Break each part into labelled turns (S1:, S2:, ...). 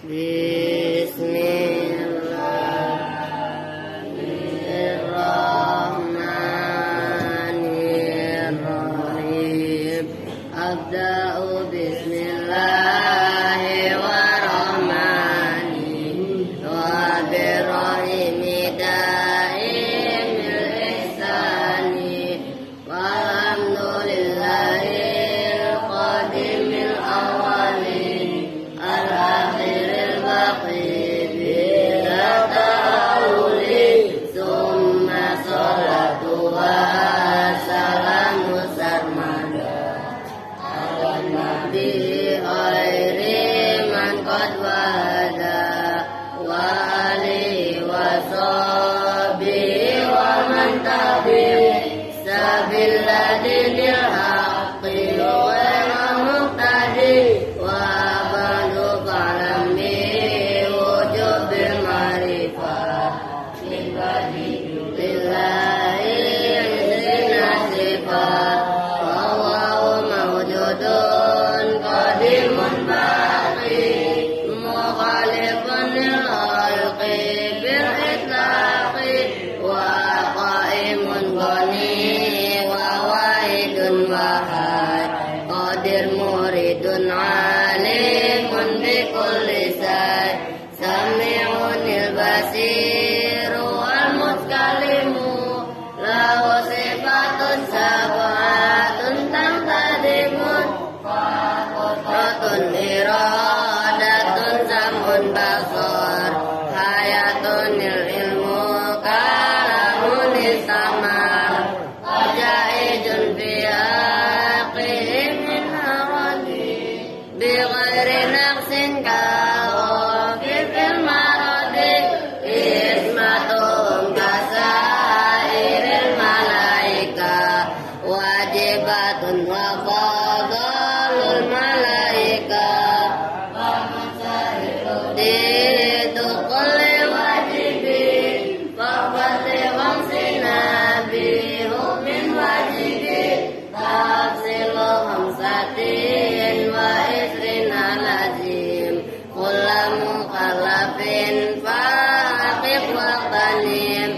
S1: Bismillahirrahmanirrahim. Abda'u bismillahirrahmanirrahim. Wa birrahimi da'imil ihsani. Walhamdulillahil qadimil awwali. Al-akhiril baqi bila ta'awuli. Summa salatu wa salamu sarmada. Nabi khairi man qad wada. Wa alihi wa sahbihi wa man tabi'i. Sabila dinil haqqi wa muqtadi. Wa ba'du fa'lam bi wujubil ma'rifah. Min ba'di lillahi zina sifat. Wallahu mawjudun qadimun baqi. Mukhalifun lil khalqi bil itlaqi. Wa qaimun ghani wa wahidun wahad. Qadir muridun alimun bi kulli say. Sami'unil basiru wal mutkalimu. Lahu sifatun sab'atun tantadimun. Qudratun iradatun samun basar. Hayatunil ilmu kalamunil samar. Wajaidun biaqihim min aradi. Bi ghairi naqsin kawakifil maradi. Ismatum kasairil malaika. Wajibatun wa fadalul malaika. Itu kulli wajibin. Fa'fati wamsina bihu min wajibin. Tafsilu hamsatin wa isrina lazim. Kulla mukallafin fa'aqib waqtanim.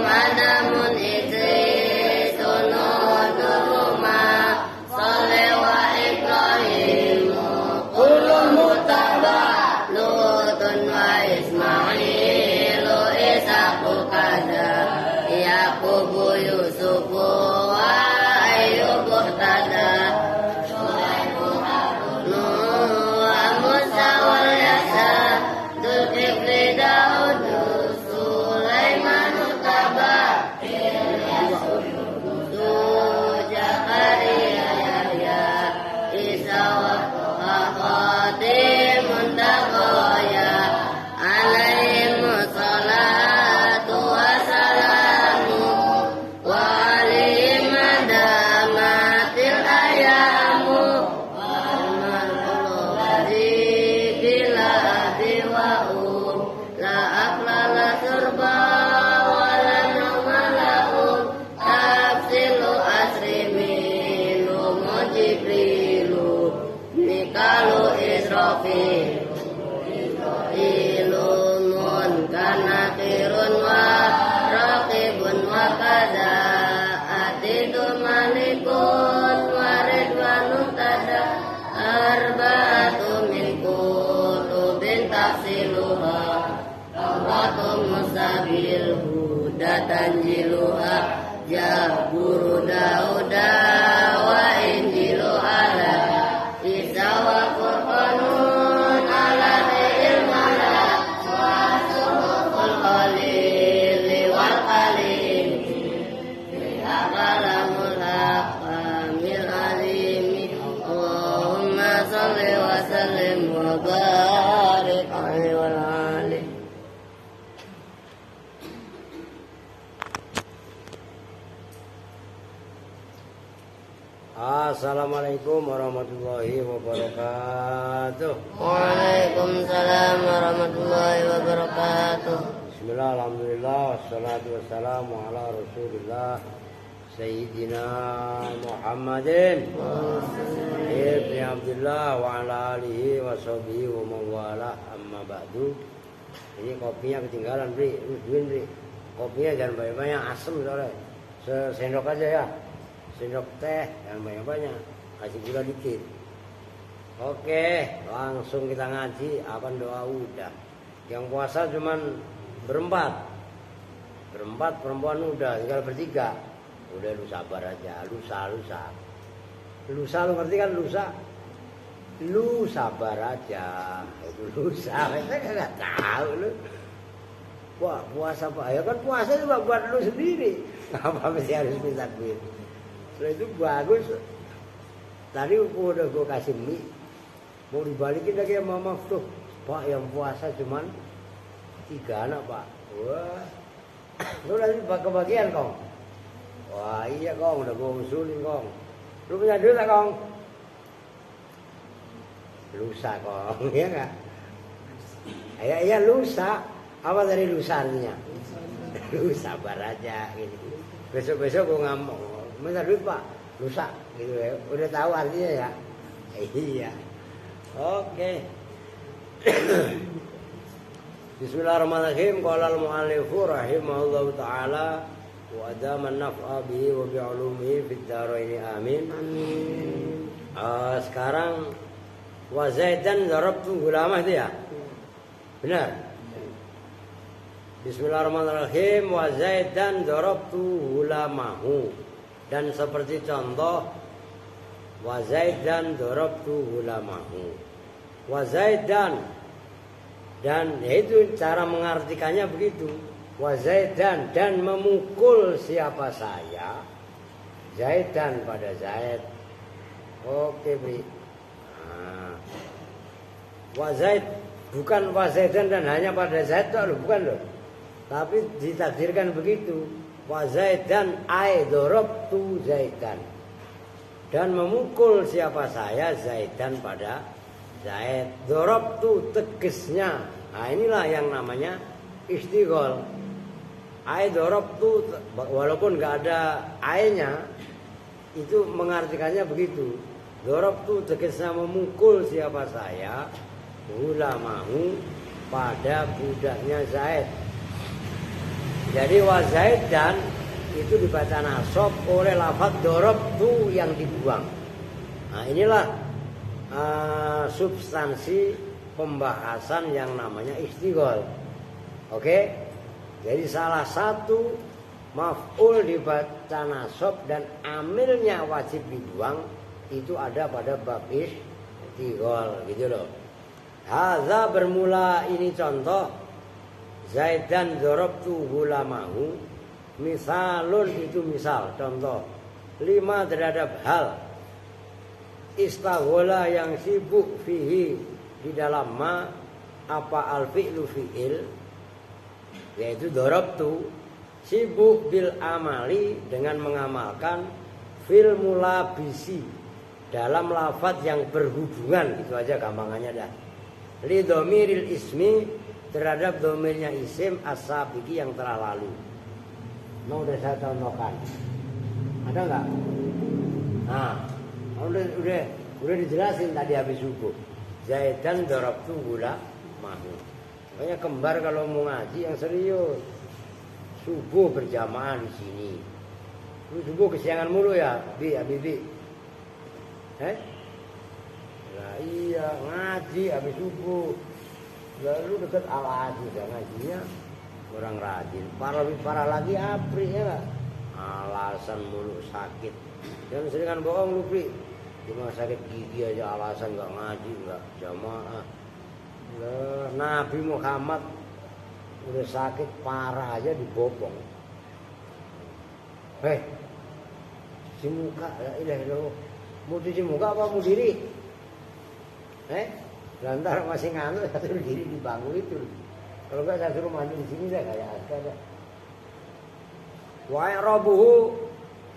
S1: Adamun idri sunuduma. Salih wa Ibrahimu kullu mutaba. Lutun wa Ismailu Isaku kada. Yaqubu Yusufu wa Ayyubu tada. Nuh wa Musa wal Yasa. Dzulkifli Daudu Sulaiman taba. Zakaria Yahya Isa wa Khatimun taqaya. Alaihim salatu wassalamu. Wa alaihim adamatil ayamu. Wa al-mal'ulati bila biwa'um. La aklala surba wa la numala'um. Tafsilu asrimilu mujibrilu. Mikalu Israfilu. Ilun kana kirun wa raqibun wa kada. Atidu malikun wa ridwanun tada. Arba'atu min kutubin tafsiluha. Rawatu musabil huda tanjiluha. Jaburu Dauda wa injilu ala. Isa wa Qur'anun ala ilmala. Wa suhuful khalili wal khalim. Biha kalamul haqqamil alimi. Allahumma salli wa sallim wa barik alaihi wa alihi.
S2: Assalamualaikum warahmatullahi wabarakatuh.
S1: Waalaikumsalam warahmatullahi wabarakatuh.
S2: Bismillah, alhamdulillah, wassalatu wassalamu ala rasulillah Sayyidina Muhammadin ibn Abdullah wa ala alihi wa sahbihi wa mawala amma ba'du. Ini kopinya ketinggalan, Bri. Bri. Kopinya jangan banyak-banyak, asem soalnya. Sendok aja ya. Sendok teh jangan banyak-banyak. Kasih gula dikit. Oke, langsung kita ngaji. Apaan doa udah. Yang puasa cuman berempat. Berempat perempuan udah, tinggal bertiga. Udah lu sabar aja, lusa. Lusa lu ngerti kan lusa? Lu sabar aja, itu lusa. Saya nggak tahu lu. Wah puasa Pak, ya kan puasa juga buat lu sendiri. Apa mesti harus minta duit? Setelah itu bagus. Tadi udah gue kasih mie, mau dibalikin lagi sama mama tuh. Pak yang puasa cuman 3 anak Pak. Wah, lu nanti kebagian kong. Wah iya kong, udah gue usulin kong. Lu punya duit lah kong? Lusa kong, iya nggak? Iya lusa. Apa dari lusa artinya? Lu sabar aja gitu. Besok gue ngomong, minta duit Pak, lusa gitu ya. Udah tahu artinya ya? Iya. Oke. Bismillahirrahmanirrahim. Qala al-mu'allifu rahimahullahu taala wa adama an-naf'a bihi wa bi'ulumihi fid dharain amin. Amin. Sekarang wa zaidan darabtu gulamah itu ya? Benar. Bismillahirrahmanirrahim. Wa zaidan darabtu gulamahu. Dan seperti contoh wa zaidan darabtu gulamahu. Wa zaidan, dan yaitu cara mengartikannya begitu. Wa zaidan, dan memukul siapa saya, zaidan pada Zaid. Oke Bri. Wa zaid, bukan wa zaidan dan hanya pada Zaid loh, bukan loh. Tapi ditakdirkan begitu. Wa zaidan ai darabtu zaidan, dan memukul siapa saya, zaidan pada Zaid. Darabtu tegesnya. Nah inilah yang namanya istighol. Ai darabtu, walaupun nggak ada ai-nya, itu mengartikannya begitu. Darabtu tegesnya memukul siapa saya, gulamahu, pada budaknya Zaid. Jadi wa zaidan itu dibaca nasab oleh lafaz darabtu yang dibuang. Nah inilah substansi pembahasan yang namanya istighol. Oke? Jadi salah satu maf'ul dibaca nasab dan amilnya wajib dibuang itu ada pada bab istighol gitu loh. Hadza bermula ini contoh zaidan darabtu gulamahu. Misalun itu misal contoh. 5 terhadap hal istaghola yang sibuk fihi di dalam ma apa al-fi'lu fi'il, yaitu darabtu, sibuk bil amali dengan mengamalkan fil mulabisi dalam lafaz yang berhubungan. Itu aja gampangannya dah. Li dhamiril ismi, terhadap dhamirnya isim as-sabiqi yang telah lalu. Mau udah saya contohkan. Ada enggak? Nah, udah dijelasin tadi habis subuh. Zaidan darabtu gulamahu. Makanya kembar kalau mau ngaji yang serius. Subuh berjamaah di sini. Lu subuh kesiangan mulu ya, Bibi. Nah iya ngaji habis subuh. Lalu dekat Al-Aziz ya ngajinya kurang rajin. Lebih parah lagi Apri ya gak? Alasan mulu sakit. Dan seringan bohong lu Pri. Cuma sakit gigi aja alasan gak ngaji, gak jamaah. Nabi Muhammad udah sakit parah aja dibopong. Si muka, la ilaha illallah. Mau cuci muka apa mau diri? Lantar masih nganu, saya suruh diri di bangku itu. Kalau enggak saya suruh mandi di sini saya kayak ada. Wa i'rabuhu,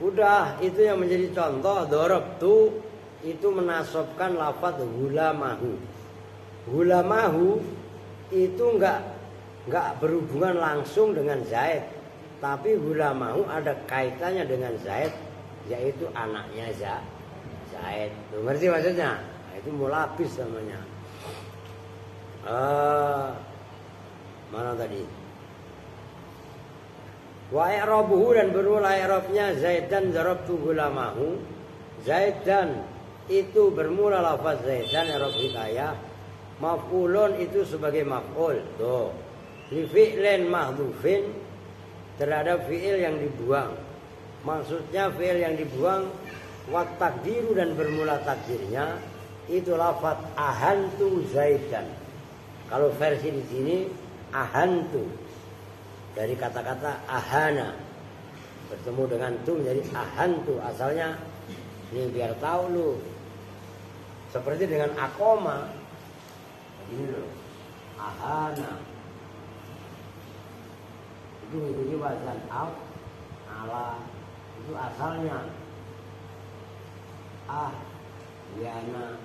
S2: udah itu yang menjadi contoh. Darabtu itu menasabkan lafaz gulamahu. Gulamahu itu enggak berhubungan langsung dengan Zaid. tapi gulamahu ada kaitannya dengan Zaid, yaitu anaknya Zaid. Lu ngerti maksudnya? Nah, itu mulabis namanya. Mana tadi? Wa i'rabuhu dan bermula i'rabnya Zaidan darabtu gulamahu. Zaidan itu bermula lafaz Zaidan i'rab hikayah. Maf'ulun itu sebagai maf'ul. Tuh. Li fi'lin mahdhufin terhadap fi'il yang dibuang. Maksudnya fi'il yang dibuang wa takdiru dan bermula takdirnya itu lafaz ahantu Zaidan. Kalau versi di sini ahantu dari kata-kata ahana bertemu dengan tu jadi ahantu, asalnya ini biar tahu lu seperti dengan akoma ini loh ahana itu mengikuti wazan ala itu asalnya yana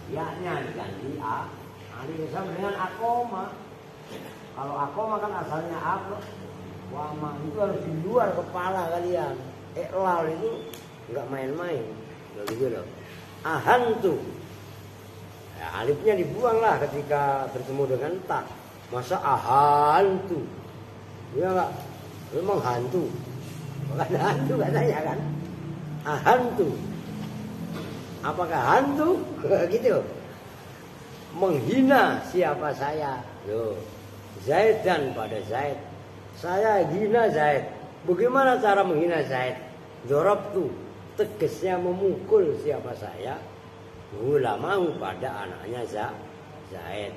S2: ya-nya diganti sama dengan akoma. Kalau akoma kan asalnya apa? Wama itu harus di luar kepala kalian. Iqlal itu enggak main-main. Begitu loh. Ahantu. Ya, alifnya dibuang lah ketika bertemu dengan ta. Masa ahantu? Ya enggak? Memang hantu. Bukan hantu katanya kan? Ahantu. Apakah hantu? Gitu. Menghina siapa saya? Loh, Zaidan pada Zaid. Saya hina Zaid. Bagaimana cara menghina Zaid? Dorabtu, tegasnya memukul siapa saya? Gulamahu pada anaknya Zaid.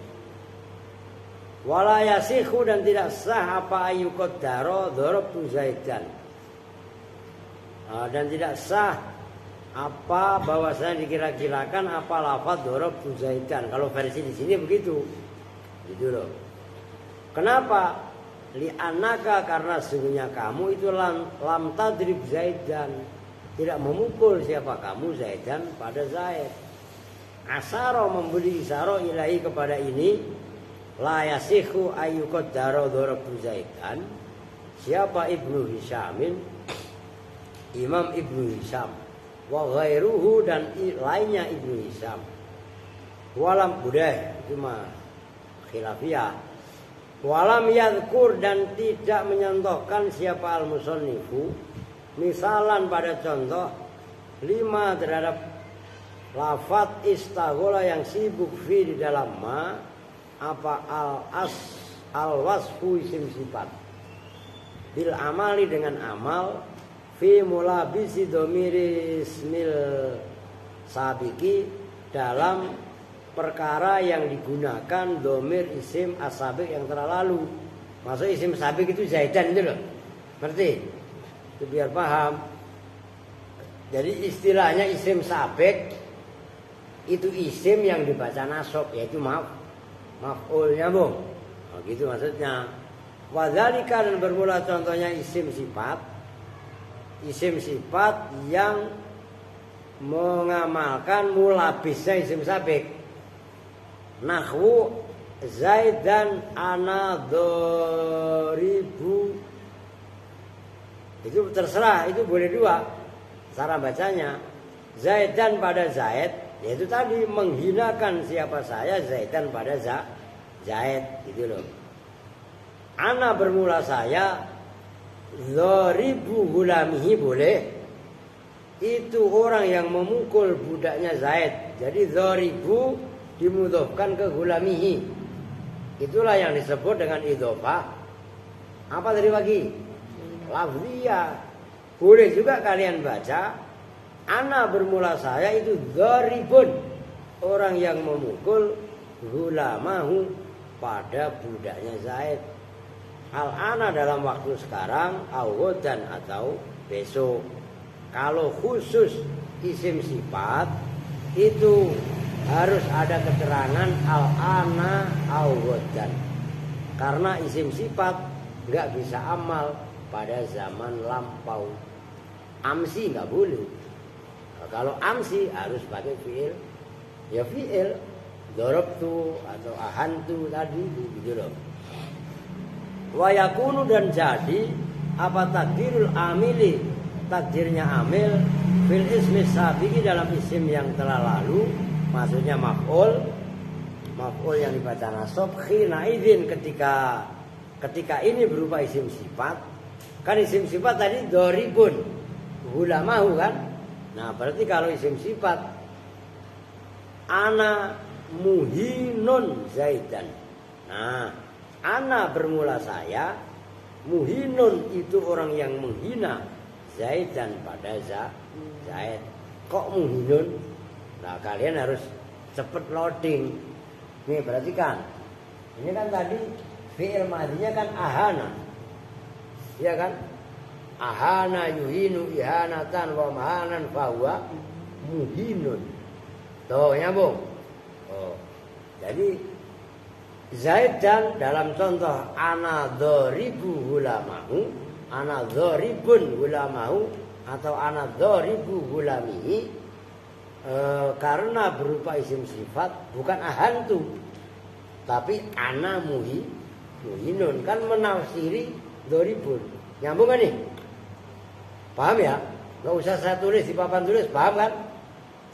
S2: Wala yasikhu dan tidak sah apa ayyuqaddaro dorabtu Zaidan. Dan tidak sah apa bahwasanya dikira-kirakan apa lafaz dorabtu Zaidan. Kalau versi di sini begitu. Gitu loh. Kenapa? Li'annaka karena sesungguhnya kamu itu lam tadrib Zaidan. Tidak memukul siapa kamu Zaidan pada Zaid. Asaro memberi isaro ilahi kepada ini. La yasikhu ayyuqaddaro dorabtu Zaidan. Siapa Ibnu Hisyamin? Imam Ibnu Hisyam. Wa ghairuhu dan lainnya Ibnu Hisyam. Walam budah cuma khilafiyah. Walam yadhkur dan tidak menyontohkan siapa al-musannifu misalan pada contoh 5 terhadap lafaz istaghola yang sibuk fi di dalam ma apa al-wasfu isim sifat bil amali dengan amal fi mulabisi dhamiri ismil sabiki dalam perkara yang digunakan domir isim asabik yang telah lalu. Maksud isim sabik itu Zaidan itu loh. Ngerti? Itu biar paham. Jadi istilahnya isim sabik itu isim yang dibaca nasab, yaitu maf'ul nyambung. Oh, gitu maksudnya. Wadzalika dan bermula contohnya isim sifat. Isim sifat yang mengamalkan mulabisnya isim sabik. Nahwu Zaidan ana doribu. Itu terserah, itu boleh dua cara bacanya. Zaidan pada Zaid, yaitu tadi menghinakan siapa saya Zaidan pada Zaid, gitu loh. Ana bermula saya, doribu gulamihi boleh. Itu orang yang memukul budaknya Zaid. Jadi doribu dimudhofkan ke gulamihi. Itulah yang disebut dengan idhofah. Apa tadi pagi? Lafziyah. Boleh juga kalian baca ana bermula saya itu dharibun, orang yang memukul gulamahu pada budaknya Zaid. Al-ana dalam waktu sekarang, awgodan atau besok. Kalau khusus isim sifat itu harus ada keterangan al-ana awgodan. Karena isim sifat nggak bisa amal pada zaman lampau. Amsi nggak boleh. Nah, kalau amsi harus pakai fiil. Ya fiil. Dorobtu atau ahantu tadi gitu loh. Wa yakunu dan jadi apa takdirul amili, takdirnya amil fil ismi sabiqi dalam isim yang telah lalu, maksudnya maf'ul yang dibaca nasab khina idzin ketika ini berupa isim sifat. Kan isim sifat tadi doribun hulamahu kan. Nah berarti kalau isim sifat ana muhinun zaidan. Nah ana bermula saya, muhinun itu orang yang menghina zaidan pada zaid. Kok muhinun? Nah kalian harus cepet loading. Nih perhatikan. Ini kan tadi fi'il madhinya kan ahana. Iya kan? Ahana yuhinu ihanatan wa mahanan fahuwa muhinun. Tuh nyambung. Oh. Jadi Zaidan dalam contoh ana dzaribu hulamahu, ana dzaribun hulamahu atau ana dzaribu hulamihi, karena berupa isim sifat bukan ahantu tapi ana muhinun, kan menafsiri dzaribun. Nyambung kan nih? Paham ya? Gak usah saya tulis di papan tulis, paham kan?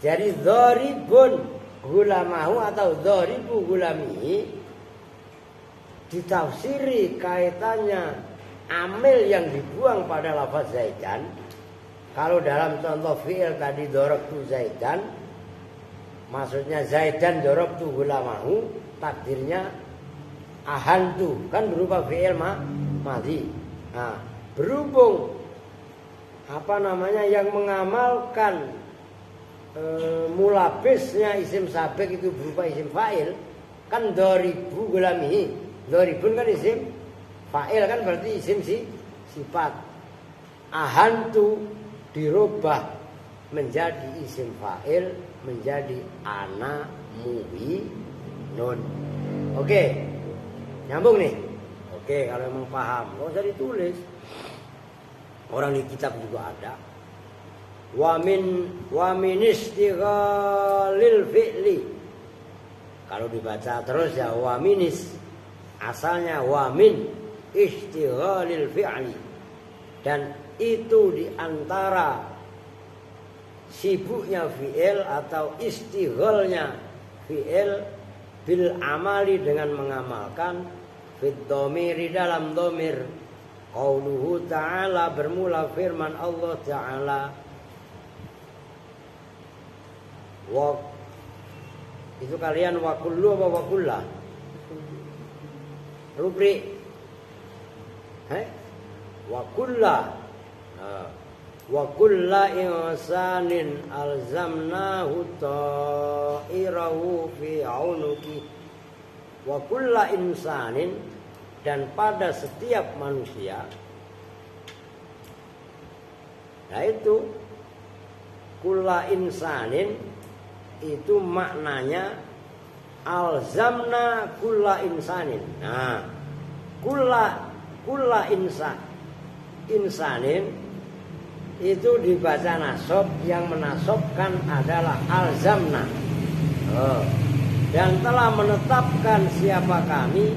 S2: Jadi dzaribun hulamahu atau dzaribu hulamihi ditafsiri kaitannya amil yang dibuang pada lafaz zaidan. Kalau dalam contoh fi'il tadi dorobtu zaidan, maksudnya zaidan dorobtu hulamahu, takdirnya ahantu, kan berupa fi'il madhi. Nah, berhubung yang mengamalkan mulabisnya isim sabik itu berupa isim fa'il, kan doribu hulamihi. Doribun kan isim fa'il, kan berarti isim sifat. Ahantu dirubah menjadi isim fa'il, menjadi ana muhinun. Oke, nyambung nih. Oke, kalau memang paham, nggak usah ditulis. Orang di kitab juga ada. Wa min istighalil fi'li. Kalau dibaca terus ya wa minis. Asalnya wa min istighalil fi'li, dan itu diantara sibuknya fi'il atau istighalnya fi'il bil amali dengan mengamalkan fit dhamiri dalam dhamir. Qauluhu ta'ala bermula firman Allah Ta'ala, wa itu kalian wa kullu apa wa kullah rubrik wa kulla insanin alzamnahu ta'irahu fi 'unuki. Wa kulla insanin, dan pada setiap manusia. Nah itu kulla insanin itu maknanya alzamna kulla insanin. Nah, kulla insanin itu dibaca nasab, yang menasobkan adalah alzamna. Dan telah menetapkan siapa kami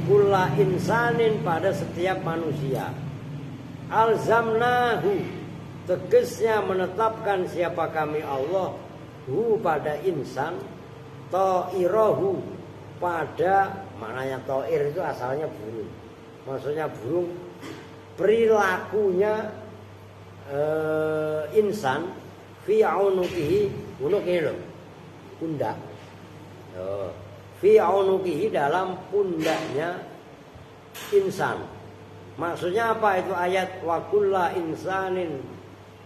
S2: kulla insanin pada setiap manusia. Alzamnahu tegasnya menetapkan siapa kami Allah hu pada insan, ta'irahu pada, maknanya ta'ir itu asalnya burung, maksudnya burung, perilakunya insan fi unukihi, unuk ini loh, pundak, fi unukihi dalam pundaknya insan. Maksudnya apa itu ayat wa kulla insanin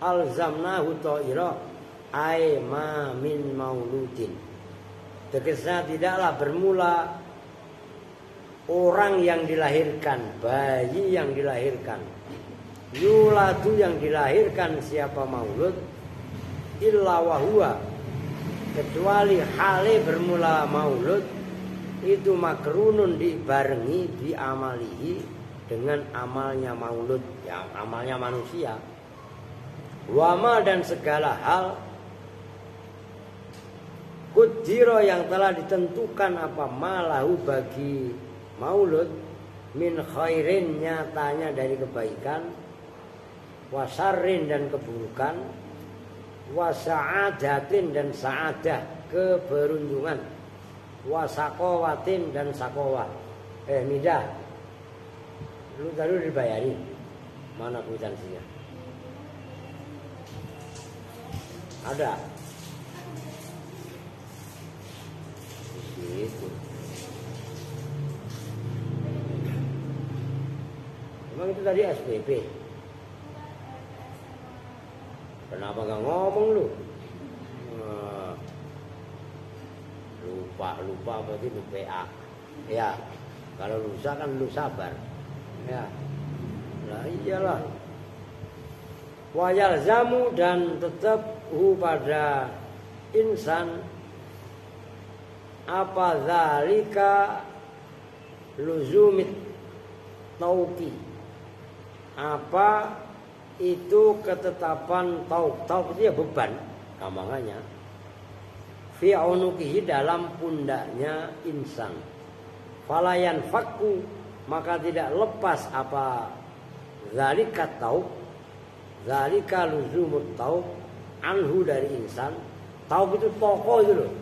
S2: alzamnahu ta'ira, ay ma min mauludin. Tegasnya tidaklah bermula orang yang dilahirkan, bayi yang dilahirkan, yuladu yang dilahirkan siapa maulud, illa wahua, kecuali hale bermula maulud itu makrunun dibarengi bi amalihi dengan amalnya maulud, yang amalnya manusia. Wama dan segala hal kudiro yang telah ditentukan apa malahu bagi maulud, min khairin nyatanya dari kebaikan, wasarrin dan keburukan, wasa'adatin dan sa'adah keberuntungan, wasakowatin dan sakowah. Midah, lu tadi dibayarin, mana kwitansinya? Ada. Gitu. Emang itu tadi SPP. Kenapa gak ngomong lu? Lupa berarti lu PA. Ya, kalau lusa kan lu sabar. Ya, lah iyalah. Wayal zamu dan tetap pada insan apa zalika luzumit tauqi. Apa itu ketetapan tauk itu ya beban gampangannya fi unuqihi dalam pundaknya insan falayan fakku maka tidak lepas apa zalika tauk zalika luzumut tauk anhu dari insan. Tauk itu toko itu loh,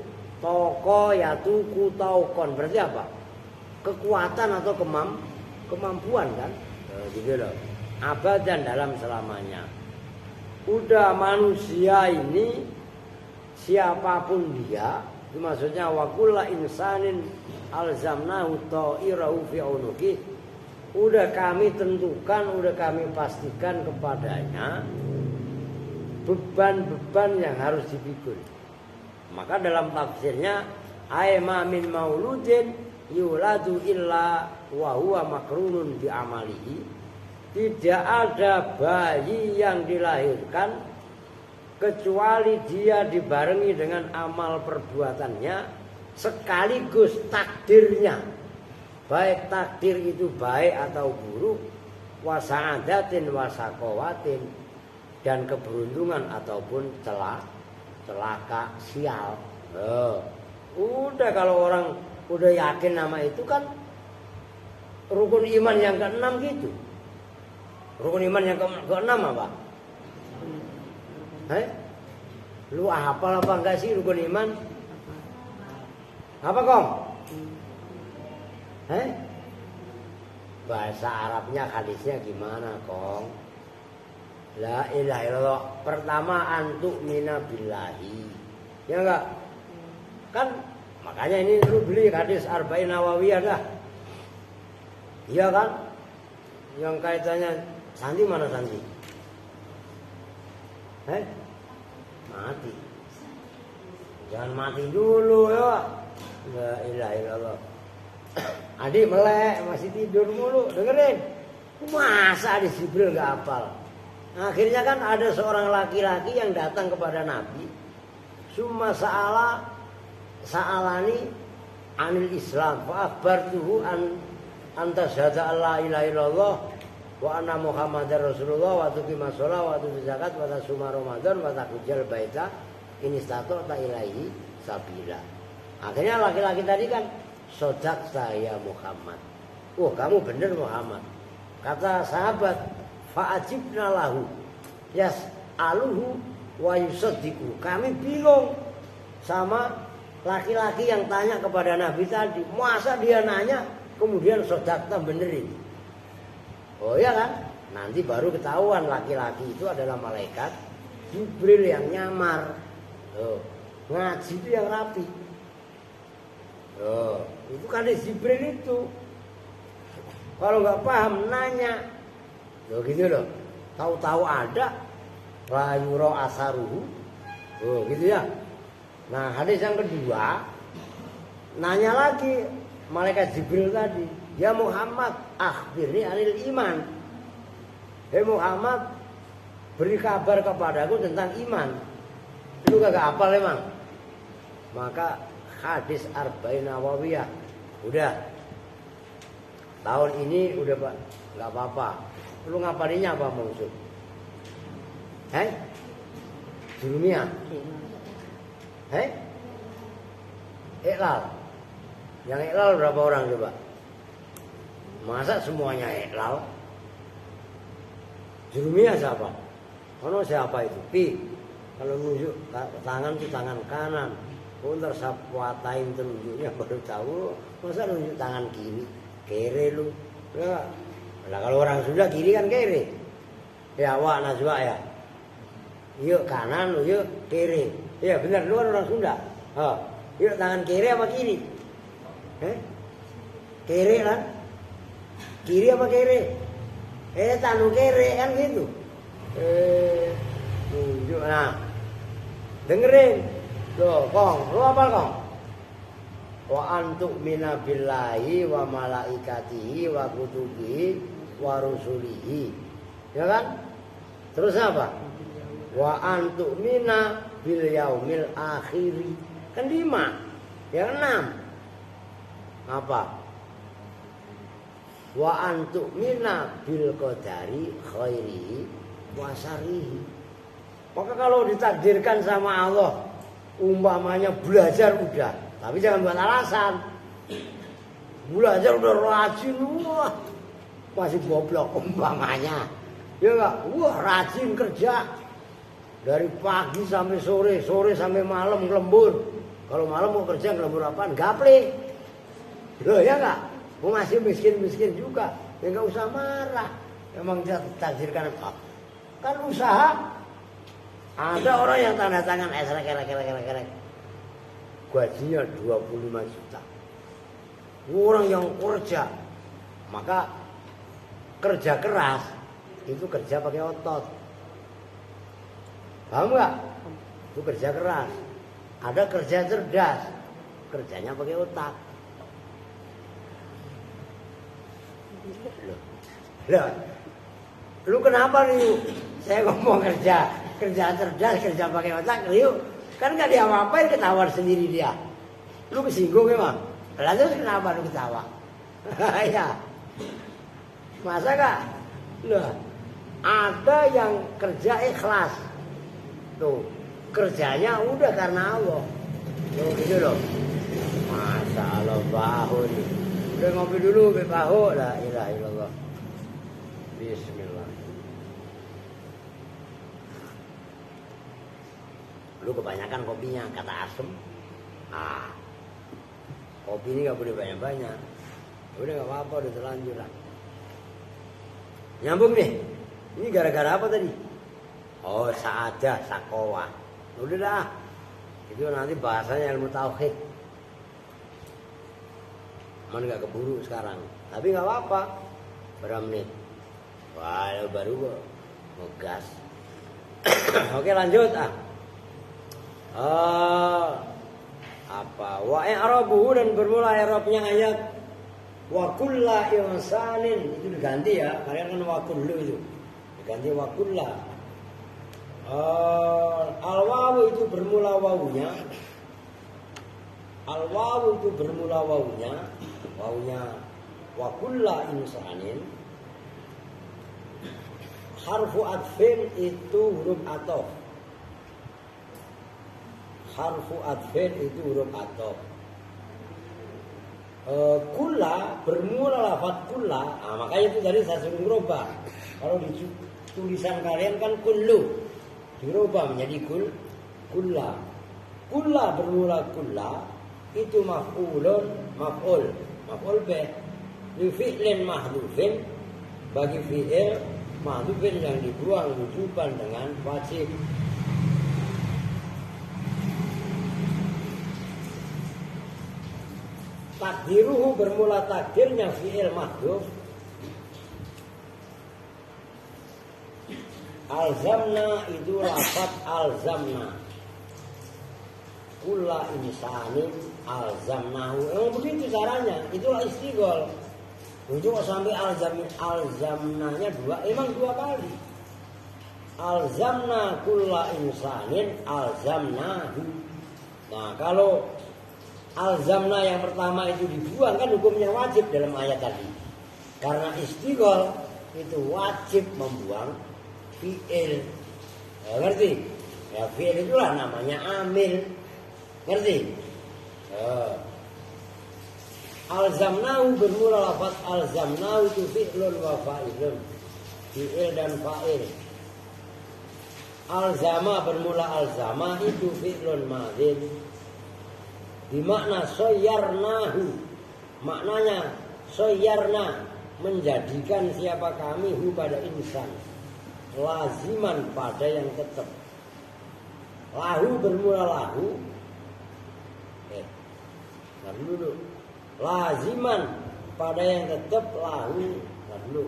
S2: toko ya tuku taukon berarti apa, kekuatan atau kemampuan kan, gitu loh. Abadan dalam selamanya. Udah manusia ini siapapun dia, itu maksudnya wa kullu insanin alzamnahu ta'irahu fi unuqi. Udah kami tentukan, udah kami pastikan kepadanya beban-beban yang harus dipikul. Maka dalam tafsirnya aima min mauludin yuladu illa wa huwa makrunun bi amalihi. Tidak ada bayi yang dilahirkan kecuali dia dibarengi dengan amal perbuatannya sekaligus takdirnya. Baik takdir itu baik atau buruk, wasa'adatin wasakowatin, dan keberuntungan ataupun celaka sial. Udah kalau orang udah yakin nama itu kan rukun iman yang ke-6 gitu. Rukun iman yang ke-6 apa? Lu hafal apa enggak sih rukun iman? Apa Kong? Bahasa Arabnya hadisnya gimana Kong? La ilaha illallah. Pertama antuk mina billahi. Ya enggak? Kan makanya ini lu beli hadis Arba'in Nawawiyah dah. Iya kan? Yang kaitannya Santi mana Santi? Mati. Jangan mati dulu ya. La ilaha illallah. Adik melek masih tidur mulu, dengerin. Masa adik Jibril gak hafal? Akhirnya kan ada seorang laki-laki yang datang kepada Nabi. Summa sa'alani anil Islam. Fa akhbartuhu anta syahada alla ilaha illallah wa anna Muhammadar Rasulullah wa tuqima shalah wa tu'ti zakat wa tasuma Ramadan wa tahujjal baita in istata'ta ilaihi sabila. Akhirnya laki-laki tadi kan sodak saya Muhammad. Kamu benar Muhammad. Kata sahabat, fa'ajibna lahu yas'aluhu wa yusaddiqu. Kami bingung sama laki-laki yang tanya kepada Nabi tadi. Masa dia nanya kemudian sodakta benerin? Oh ya kan? Nanti baru ketahuan laki-laki itu adalah malaikat Jibril yang nyamar. Ngaji itu yang rapi. Itu kan Jibril itu. Kalau nggak paham nanya. Gitu loh. Tahu-tahu ada la yura asaruhu. Gitu ya. Nah, hadis yang kedua nanya lagi malaikat Jibril tadi, "Ya Muhammad, akhbirni anil iman." Muhammad, beri kabar kepadaku tentang iman. Itu kagak hafal emang. Maka hadis Arba'in Nawawiyah udah tahun ini udah Pak, nggak apa-apa. Lu ngapalinnya apa maksud? Jurumiyah. Iqlal. Yang iqlal berapa orang coba? Masa semuanya ihlal? Jurumiyah siapa? Ono siapa itu? Pi. Kalau nunjuk tangan itu tangan kanan. Untuk sapuatain telunjuknya baru tahu. Masa nunjuk tangan kiri? Kere lu. Ya. Nah kalau orang Sunda kiri kan kere. Ya wak najwa ya. Yuk kanan, yuk kiri. Ya benar lu kan orang Sunda. Oh, yuk tangan kiri apa kiri? Kiri kan? Kiri apa kiri? Tanu kiri kan gitu. Tunjuk nah. Dengerin. Loh, Kong, lu apa Kong? Wa antuk mina billahi wa malaikatihi wa kutubihi wa rusulihi. Ya kan? Terus apa? Wa antuk mina bil yaumil akhiri. Kan 5. Yang 6. Apa? Wa antuk mina bil qadari khairihi wa syarrihi. Maka kalau ditakdirkan sama Allah, umpamanya belajar udah, tapi jangan buat alasan. Belajar udah rajin, wah masih goblok umpamanya. Ya enggak? Wah rajin kerja dari pagi sampai sore, sore sampai malam lembur. Kalau malam mau kerja lembur apaan? Gaple. Loh ya enggak? Mau masih miskin-miskin juga. Ya enggak usah marah. Emang ditakdirkan apa? Kan usaha. Ada orang yang tanda tangan kerek. Gajinya 25 juta. Orang yang kerja, maka kerja keras itu kerja pakai otot. Paham nggak? Itu kerja keras. Ada kerja cerdas, kerjanya pakai otak. Loh, lu kenapa nih? Saya ngomong kerja cerdas, kerja pakai otak, Riu. Kan gak diapa-apain, ketawa sendiri dia. Lu kesinggung emang? Lalu kenapa lu ketawa? Ya. Masa gak? Loh, ada yang kerja ikhlas. Tuh, kerjanya udah karena Allah. Tuh gitu loh. Masya Allah, bahu nih. Udah ngopi dulu, bahu. La ilaha illallah. Bismillah. Lu kebanyakan kopinya, kata Asem. Kopi ini gak boleh banyak-banyak. Udah gak apa-apa, udah terlanjur lah. Nyambung nih. Ini gara-gara apa tadi? Oh, sa'adah, sakowa. Udah dah. Itu nanti bahasanya ilmu tauhid. Man gak keburu sekarang. Tapi gak apa-apa. Berapa menit? Wah, baru kok. Ngegas. Oke, lanjut apa wa i'rabuhu dan bermula i'rabnya ayat wa kullu insanin itu diganti ya, kalian kan wa kullu itu diganti wa kullu. Al-wawu itu bermula wawunya, al-wawu itu bermula wawunya wa kullu insanin. Harfu adfin itu huruf atof. Harfu adfin itu huruf atof. Kula bermula lafaz kula. Makanya itu tadi saya suruh ngerubah. Kalau di tulisan kalian kan kullu, dirubah menjadi kula. Kula bermula kula itu maf'ul bih li fi'lin mahdhufin, bagi fi'il mahdhufin yang dibuang wujuban dengan wajib. Takdiruhu bermula takdirnya fi'il mahdhuf. Alzamna itu lafaz alzamna. Kulla insanin alzamnahu. Emang begitu caranya. Itulah istighol. Untuk sampai alzamnanya 2, emang 2 kali. Alzamna kulla insanin alzamnahu. Nah, kalau alzamna yang pertama itu dibuang kan hukumnya wajib dalam ayat tadi. Karena istighol itu wajib membuang fi'il. Ngerti? Ya fi'il itulah namanya amil. Ngerti? Alzamnahu bermula lafaz alzamnahu itu fi'lun wa fa'ilun. Fi'il dan fa'il. Alzama bermula alzama itu fi'lun madhin. Bimakna soyarnahu. Maknanya soyarna, menjadikan siapa kami hu pada insan. Laziman pada yang tetap. Lahu bermula lahu. Dulu. Laziman pada yang tetap lahu. Dulu.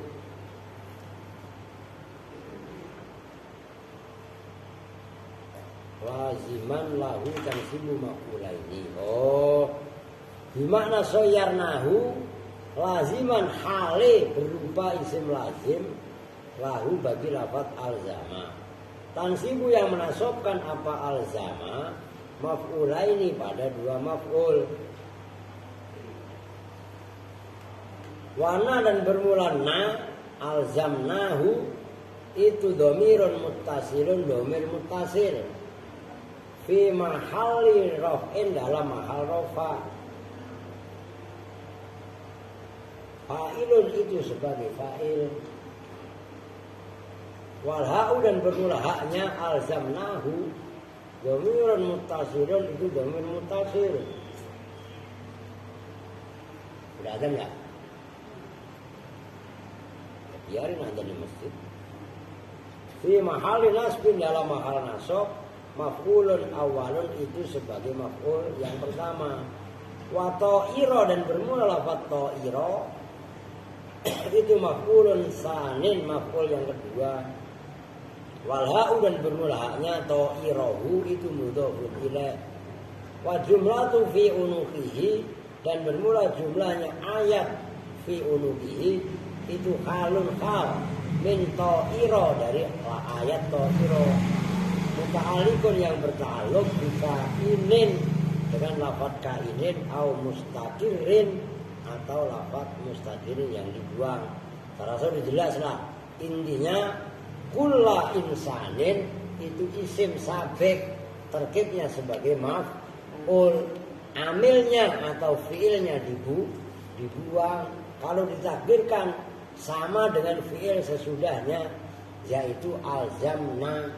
S2: Laziman lahu tansibu maf'ulaini. Oh. Bimakna soyarnahu laziman hale berupa isim lazim lahu bagi lafaz alzama. Tansibu yang menasobkan apa alzama maf'ulaini pada dua maf'ul. Wana dan bermula na alzamnahu itu domirun muttasilun domir muttasil fi mahalli raf'in dalam mahal rafa. Fa'ilun itu sebagai fa'il. Wal ha'u dan bermula haknya alzamnahu domirun muttasilun itu domir muttasil. Udah ada enggak? Biarin aja di masjid. Fi mahalli nasbin dalam mahal nasab maf'ulun awalun itu sebagai maf'ul yang pertama. Wa ta'ira dan bermula lafaz ta'ira itu maf'ulun sanin maf'ul yang kedua. Wal ha'u dan bermula haknya ta'irahu itu mudhofun ilaih. Wa jumlatu fi unuqihi dan bermula jumlahnya ayat fi unuqihi itu halun hal min ta'ira dari ayat ta'ira. Muta'alikun yang berta'aluk bisa inin dengan lafaz kainin au mustaqirin atau lafaz mustaqirin yang dibuang. Terasa sudah jelas lah. Intinya kulla insanin itu isim sabek terkitnya sebagai maf'ul. Amilnya atau fiilnya dibuang. Kalau ditakdirkan sama dengan fiil sesudahnya yaitu alzamna.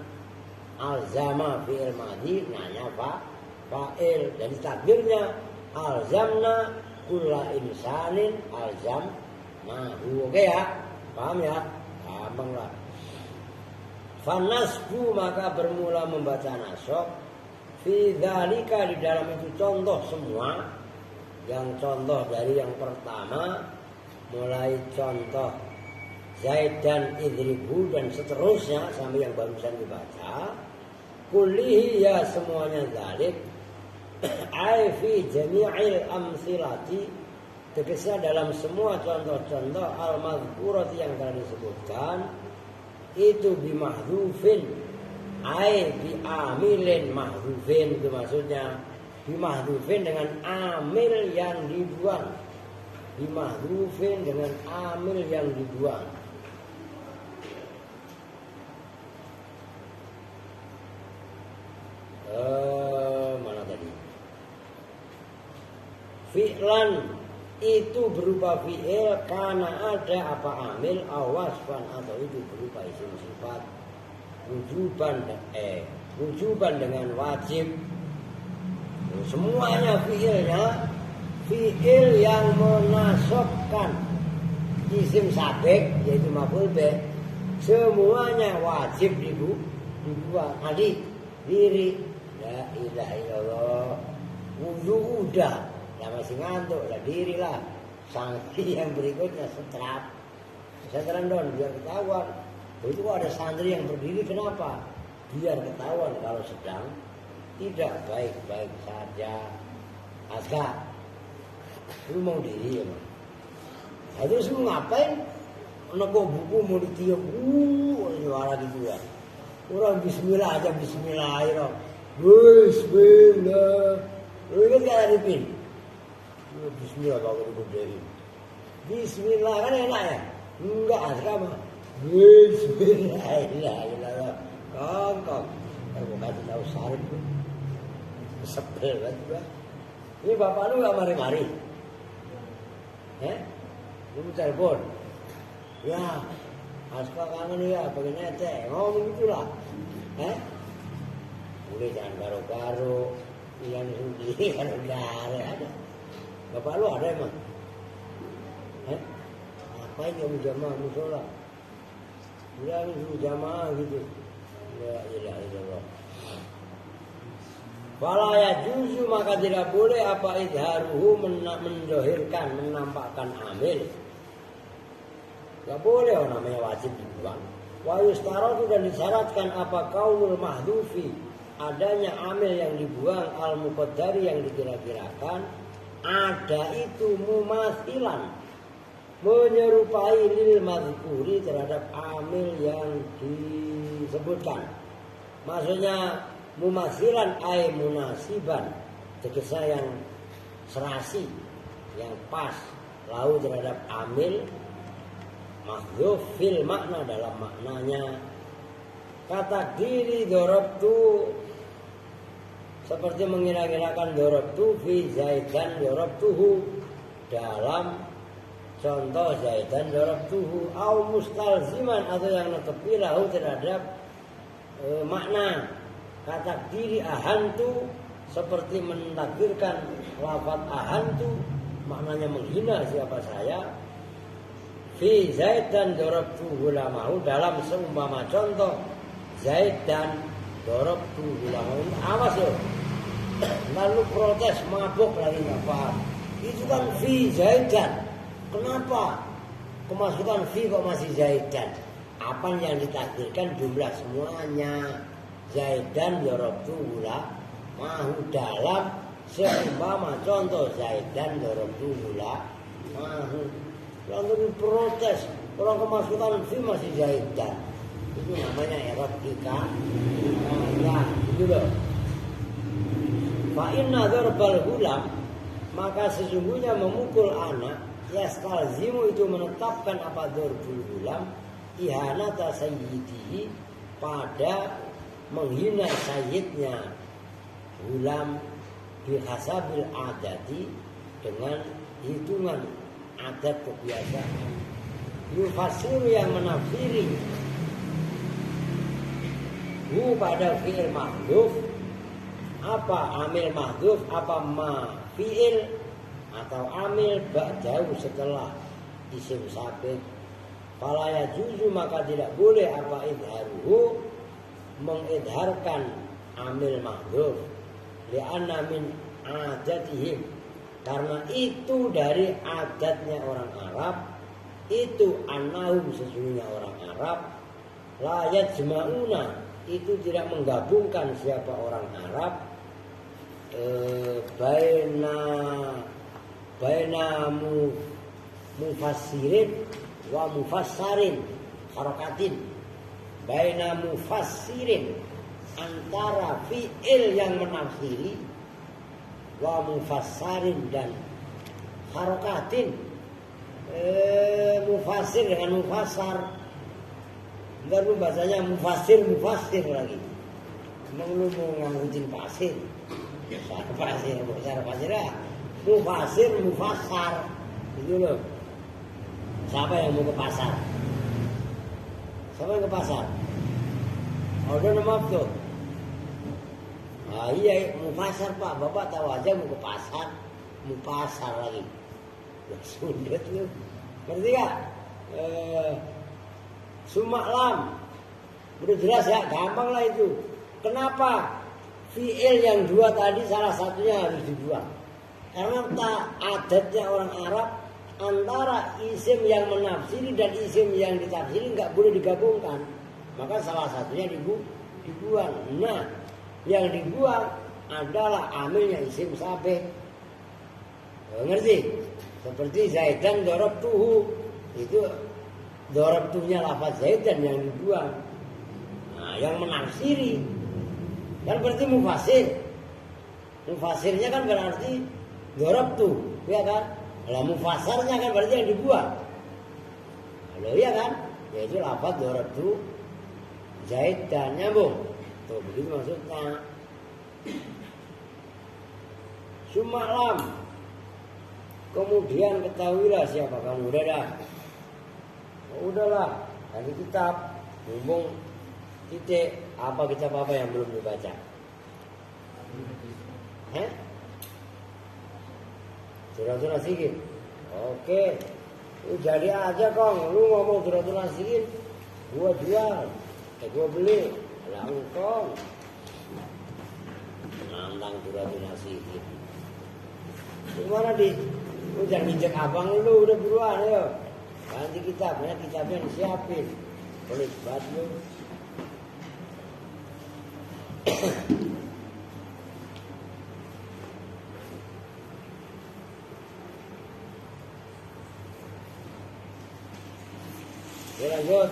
S2: Alzama fi'il madhi nanya fa'il. Jadi takdirnya alzamna kulla insanin alzamnahu. Oke ya? Paham ya? Gampang lah. Fanasbu maka bermula membaca nasab fi dzalika di dalam itu contoh semua. Yang contoh dari yang pertama mulai contoh Zaid dan idribu dan seterusnya sampai yang barusan dibaca. Kullihi ya semuanya dzalik ai fi jami'il amsilati tegasnya dalam semua contoh-contoh al-madhkurati yang telah disebutkan itu bimahdhufin ai bi amilin mahdhufin itu maksudnya bimahdhufin dengan amil yang dibuang. Bimahdhufin dengan amil yang dibuang. Mana tadi? Fi'lan itu berupa fi'il karena ada apa amil awasfan atau itu berupa isim sifat wujuban dengan wajib. Semuanya fi'ilnya fi'il yang menasabkan isim sabek yaitu maf'ul bih semuanya wajib dibuang. Adi diri la ilaha illallah wudu udah lah masih ngantuk lah dirilah. Santri yang berikutnya seteran don biar ketahuan. Itu ada santri yang berdiri kenapa? Biar ketahuan kalau sedang tidak baik-baik saja. Asga lu mau diri ya man. Terus lu ngapain? Kok buku mau ditiup suara gitu ya. Orang bismillah aja bismillahirrahmanirrahim. Bismillah. Lu ingat gak Arifin? Bismillah kalau digodain. Bismillah kan enak ya? Enggak asrama. Bismillahirrahmanirrahim. Kongkong. Kalau gue kasih tahu sarip tuh. Sepel banget gua. Ini bapak lu gak mari-mari? Kamu telepon. Ya, Aska kangen ya, pengen nete. Ngomong gitulah. Boleh jangan karo-karo. Yang sendiri karo-karo ada. Bapak lu ada emang? Ngapain kamu jamaah musola? Bilang suruh jamaah gitu. Ya ilaha illallah. Fala yajuzu maka tidak boleh apa idharuhu mendohirkan, menampakkan amil. Gak boleh namanya wajib dibuang. Wa yustaratu dan disyaratkan apa kaunul mahdufi, adanya amil yang dibuang al muqaddari yang dikira-kirakan, ada itu mumathilan, menyerupai lil madhkuri terhadap amil yang disebutkan. Maksudnya mumathilan ay munasiban, tegesa yang serasi, yang pas lahu terhadap amil mahdhuf fil makna dalam maknanya. Kata diri dorobtu seperti mengira-kirakan dorobtu fi zaidan dorobtuhu, dalam contoh zaidan dorobtuhu, au mustalziman atau yang netepi lahu terhadap makna. Kata diri ahantu seperti mentakdirkan lafaz ahantu maknanya menghina siapa saya. Fi Zaid dan dorobtu ulamahu dalam seumpama contoh Zaid dan dorobtu ulamahu. Awas loh. Lalu protes mabuk lagi nggak paham. Itu kan fi Zaid dan. Kenapa? Kemasukan fi kok masih Zaid dan? Apa yang ditakdirkan jumlah semuanya. Zaid dan dorobtu ulamahu dalam seumpama contoh Zaid dan dorobtu ulamahu. Lalu protes, orang kemasukan fi masih zaidan. Itu namanya i'rab kita. Ya, gitu loh. Fa inna dzarbal hulam, maka sesungguhnya memukul anak yastalzimu itu menetapkan apa dzarbul hulam ihanata sayyidihi, pada menghina sayyidnya hulam bihasabil adati, dengan hitungan adat kebiasaan. Yufasir yang menafsiri hu pada fi'il mahdhuf, apa amil mahdhuf, apa ma fi'il atau amil ba'dahu setelah isim sabit. Fala yajuzu maka tidak boleh apa idharuhu mengidharkan amil mahdhuf li'anna min adatihim, karena itu dari adatnya orang Arab, itu annahum sesungguhnya orang Arab la yajma'una, itu tidak menggabungkan siapa orang Arab baina mufassirin wa mufassarin harokatin, baina mufassirin antara fi'il yang menafsiri wa mufassarin dan harokatin. Mufassir dengan mufassar, ntar lu bahasanya mufassir lagi. Emang lu mau nganggutin pasir? Pasir ya. Mufassir mufassar itu loh. Siapa yang mau ke pasar? Siapa yang ke pasar? Ada nama tuh. Ah iya, mau pasar Pak, Bapak tahu aja mau ke pasar, mau pasar lagi. Ya sulit lu, ngerti gak? Sumaklam, udah jelas ya, gampang lah itu. Kenapa? Fi'il yang dua tadi salah satunya harus dibuang. Karena tak adatnya orang Arab, antara isim yang menafsiri dan isim yang ditafsiri nggak boleh digabungkan. Maka salah satunya dibuang. Nah, yang dibuang adalah amilnya isim sabih. Ngerti? Seperti Zaidan dorobtuhu, itu dorobtuhnya lafaz Zaidan yang dibuang. Nah, yang menafsiri kan berarti mufassir. Mufassirnya kan berarti dorobtu, ya kan? Lah mufassarnya kan berarti yang dibuang. Kalau iya kan? Yaitu lafaz dorobtu Zaidan, nyambung. Tuh begitu maksudnya. Sumaklam, Kemudian ketahuilah siapa kamu. Udah dah. Udahlah. Dari kitab. Hubung titik. Apa kitab apa yang belum dibaca? Surah Nasihin. Oke. Jadi aja Kong. Lu ngomong surah Nasihin. Gua jual. Gua beli. Lah Kong. Nantang surah Nasihin. Gimana di? Lu jangan injek abang lu, udah buruan ayo. Ganti kitabnya disiapin. Pelit banget lu. Ya lanjut.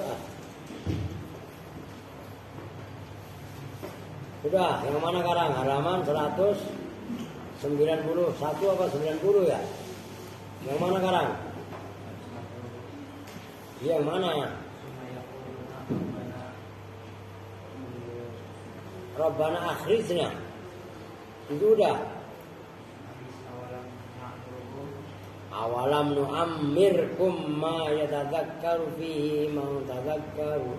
S2: Sudah, yang mana sekarang? Halaman 191 apa 90 ya? Yang mana sekarang? Yang mana? Rabbana akhrijna. Itu udah. Awalam nu'ammirkum ma yatadzakkaru fihi man tadzakkaru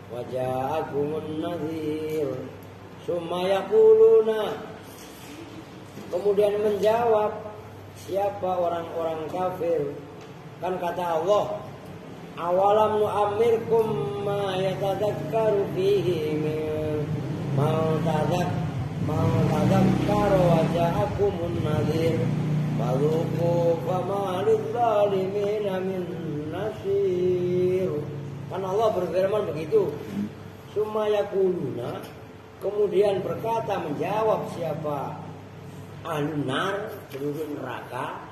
S2: wa ja'akumun nadhir. Summa yaquluna. Kemudian menjawab siapa orang-orang kafir? Kan kata Allah, awalam nu'ammirkum ma yatadzakkaru fihi man tadzakkaru wa ja'akumun nadhir. Faluku fama lidzalimina min nasir. Kan Allah berfirman begitu. Summa yaquluna, kemudian berkata menjawab siapa? Ahlun nar, penduduk neraka.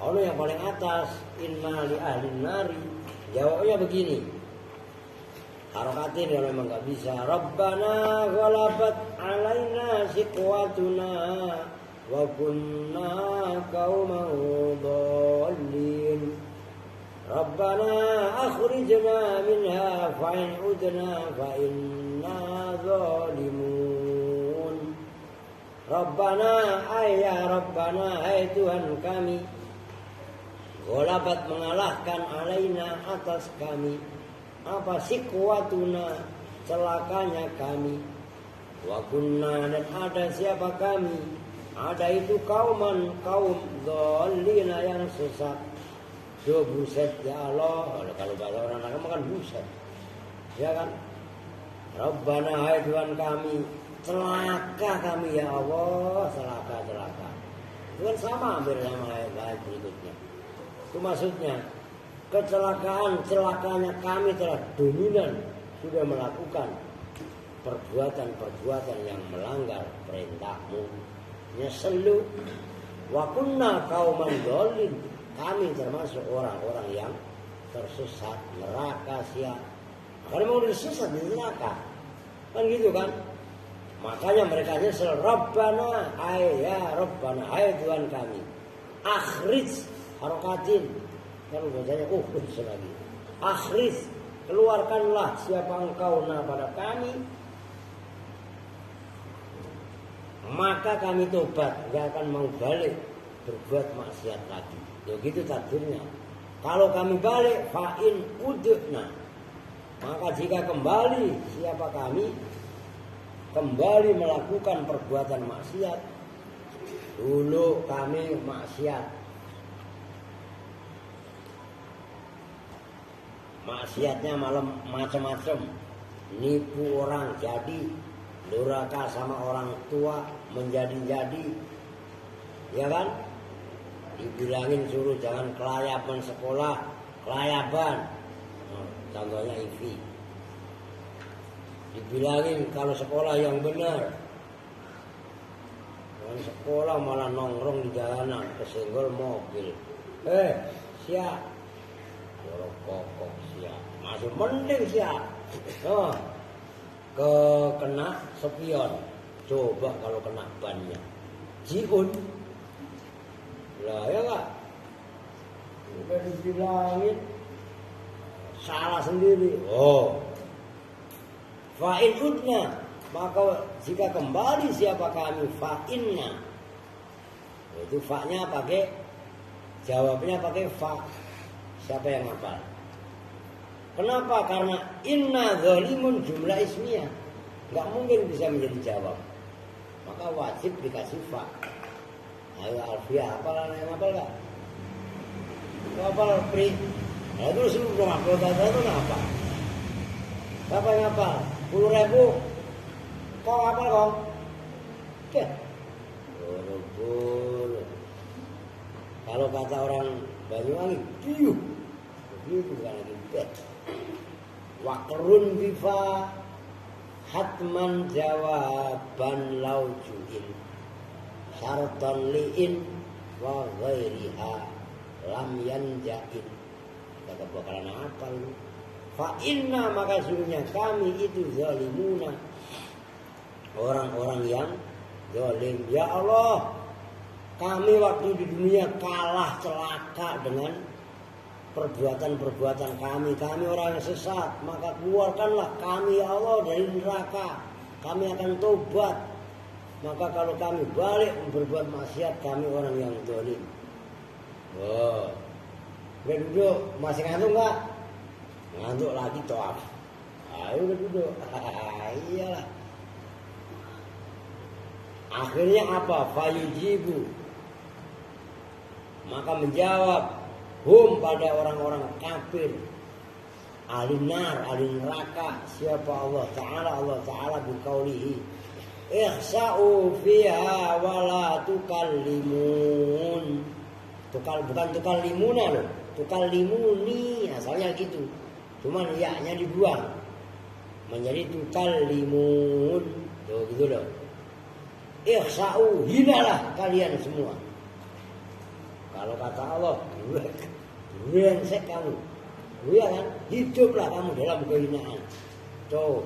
S2: Allah yang paling atas, inna li ahlin nari. Jawabnya begini. Harokatin kalau memang nggak bisa. Rabbana ghalabat alaina siqwatuna wa kunna qauman dhalin. Rabbana akhrijna minha fa in udna fa inna zalimun. Rabbana ayya Rabbana hai Tuhan kami. Ghalabat mengalahkan alaina atas kami. Apa siqwatuna celakanya kami. Wa kunna dan ada siapa kami? Ada itu kaum dhalina yang sesat. So buset ya Allah. Kalau bahasa orang nakal makan buset. Ya kan? Rabbana hai Tuhan kami, celaka kami ya Allah, celaka. Itu kan sama hampir sama ayat berikutnya. Itu maksudnya celakanya kami telah dominan sudah melakukan perbuatan yang melanggar perintahmu. Nyeselu wa kunna qauman dhalin, kami termasuk orang-orang yang tersesat, neraka sia. Karena mau disesat di neraka kan gitu kan. Makanya mereka nyesel. Rabbana ya Rabbana hai Tuhan kami, akhrij harokatin. Kalau bacanya lagi. Akhrij, keluarkanlah siapa engkau pada kami, maka kami tobat, gak akan mau balik berbuat maksiat lagi. Ya gitu takdirnya. Kalau kami balik, fa'in udukna, maka jika kembali siapa kami kembali melakukan perbuatan maksiat, dulu kami maksiat. Maksiatnya malam macam-macam, nipu orang jadi, durhaka sama orang tua menjadi-jadi, ya kan? Dibilangin suruh jangan kelayaban sekolah, kelayaban. Contohnya IV. Dibilangin kalau sekolah yang benar, kalau sekolah malah nongkrong di jalanan, kesenggol mobil. Siap, borok kokok siap, masih mending siap. Kena spion, coba kalau kena bannya, jiun. Lah ya enggak? Udah dibilangin salah sendiri. Fa'in udna, maka jika kembali siapa kami fa'inna, Itu fa-nya pakai, jawabnya pakai fa. Siapa yang hafal? Kenapa? Karena inna zalimun jumlah ismiyah, nggak mungkin bisa menjadi jawab. Maka wajib dikasih fa. Ayo Alfiah, hafalan yang hafal nggak? Hafal Pri. Nah terus lu belum hafal itu apa? Siapa yang hafal? 10.000. Kau hafal kau? Oke. Buru-buru. Kalau kata orang Banyuwangi, diuh. Begitu bukan lagi bet. Wakrun bifa hatman jawaban laujuin syarton liin wa ghairiha lam yanjain. Kata bakalan apa lu? Fa inna, maka sungguhnya kami itu zalimuna, orang-orang yang zalim. Ya Allah, kami waktu di dunia kalah celaka dengan perbuatan-perbuatan kami. Kami orang yang sesat, maka keluarkanlah kami ya Allah dari neraka. Kami akan tobat. Maka kalau kami balik berbuat maksiat, kami orang yang zalim. Oh, udah duduk, masih ngantuk nggak? Ngantuk lagi toaf. Ayo udah duduk. Iyalah. Akhirnya apa? Fayujibu, maka menjawab hum pada orang-orang kafir, alinar, alin neraka. Siapa? Allah Ta'ala biqaulihi ihsa'u fiha wala tukallimun. Bukan tukallimuna loh, tukallimuni, asalnya gitu. Cuman ya-nya dibuang menjadi tukallimun. Tuh gitu loh. Ihsa'u, hinalah kalian semua. Kalau kata Allah, brengsek kamu. Iya kan? Hiduplah kamu dalam kehinaan. Tuh.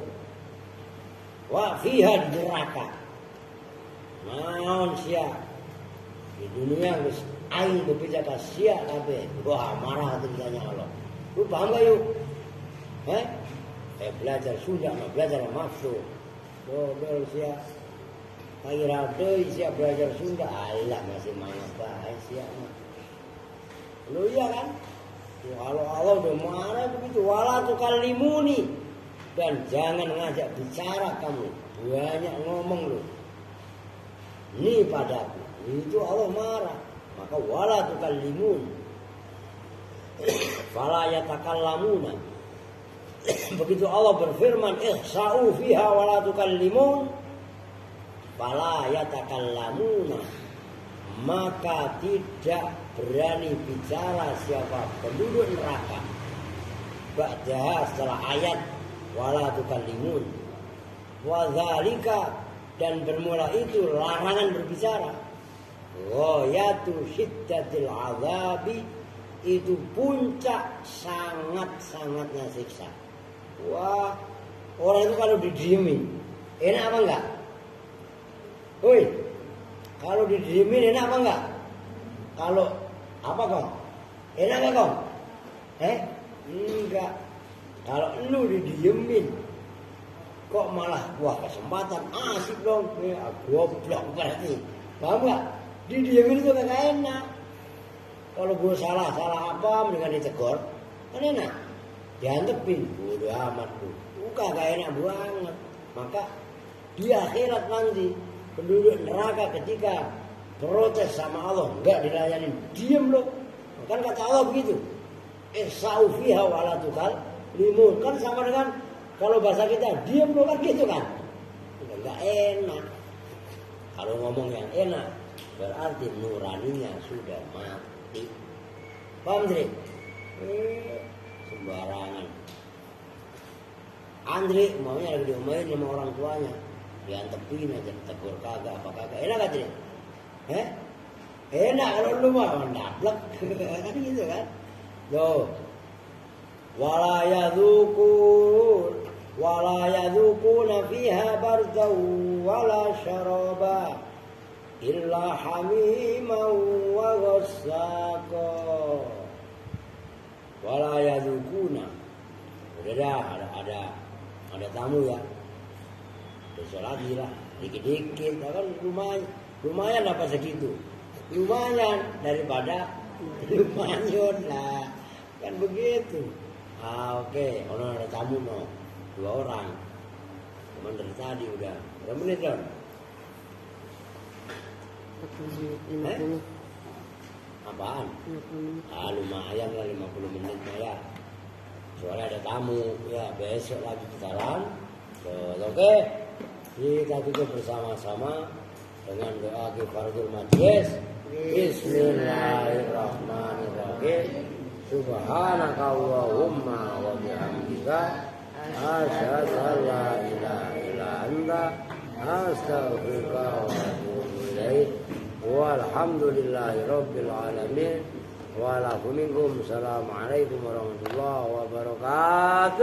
S2: Wa fiha neraka. Naon sia. Di dunia wis aing bepijakan sia kabeh. Wah, marah tinggalnya Allah. Lu paham gak yuk? Belajar Sunda, belajar Mafsu. Bel sia. Kira deui sia belajar Sunda, alah masih mana bae sia. Lu iya kan? Kalau Allah udah marah begitu, wala tukallimuni, dan jangan ngajak bicara kamu, banyak ngomong lu. Ini padaku, itu Allah marah. Maka wala tukallimun, fala yatakallamuna. Begitu Allah berfirman, ihsa'u fiha wala tukallimun, fala yatakallamuna, maka tidak berani bicara siapa penduduk neraka. Ba'daha, setelah ayat wala tukallimun, wa dzalika, dan bermula itu larangan berbicara. Ghayatu syiddatil azabi, itu puncak sangat-sangatnya siksa. Wah, orang itu kalau didiemin enak apa enggak? Woi, kalau didiemin enak apa enggak? Kalau apa kong? Enak enggak kong? Enggak. Kalau lu didiemin, kok malah wah kesempatan asik dong. Goblok berarti. Paham enggak? Didiemin itu enggak enak. Kalau gue salah apa mendingan ditegur, kan enak. Diantepin, bodo amat tuh. Bukan gak enak banget. Maka di akhirat nanti penduduk neraka ketika protes sama Allah, enggak dilayanin, diem loh. Kan kata Allah begitu. Ihsa'u fiha wala tukallimun. Kan sama dengan kalau bahasa kita, diem loh kan gitu kan. Enggak enak. Kalau ngomong yang enak, berarti nuraninya sudah mati. Paham Andri? Sembarangan. Andri maunya lagi diomelin sama orang tuanya, diantepin aja, tegur kagak apa kagak. Enak gak Andri? Enak kalau lu mah mendaplek. Kan gitu kan? Loh. Wala yadhukuna fiha bardaw wala syaraba illa hamiman wa ghassaqa. Wala yadhukuna. Udah ada tamu ya. Besok lagi lah, dikit-dikit kan lumayan dapat segitu. lumayan daripada lumayan lah. Kan begitu. Oke, orang ada tamu no. 2 orang. Cuman dari tadi udah. Berapa menit Don?
S1: 50.
S2: Apaan?
S1: 50.
S2: Lumayan lah 50 menit ya. Soalnya ada tamu ya, besok lagi kita jalan. Oke. Kita tutup bersama-sama dengan doa kifaratul majlis. Bismillahirrahmanirrahim. Subhanaka Allahumma wa bihamdika asyhadu an la ilaha illa anta astaghfiruka wa atubu ilaik. Walhamdulillahi rabbil alamin. Wa lakum minkum. Assalamualaikum warahmatullahi wabarakatuh.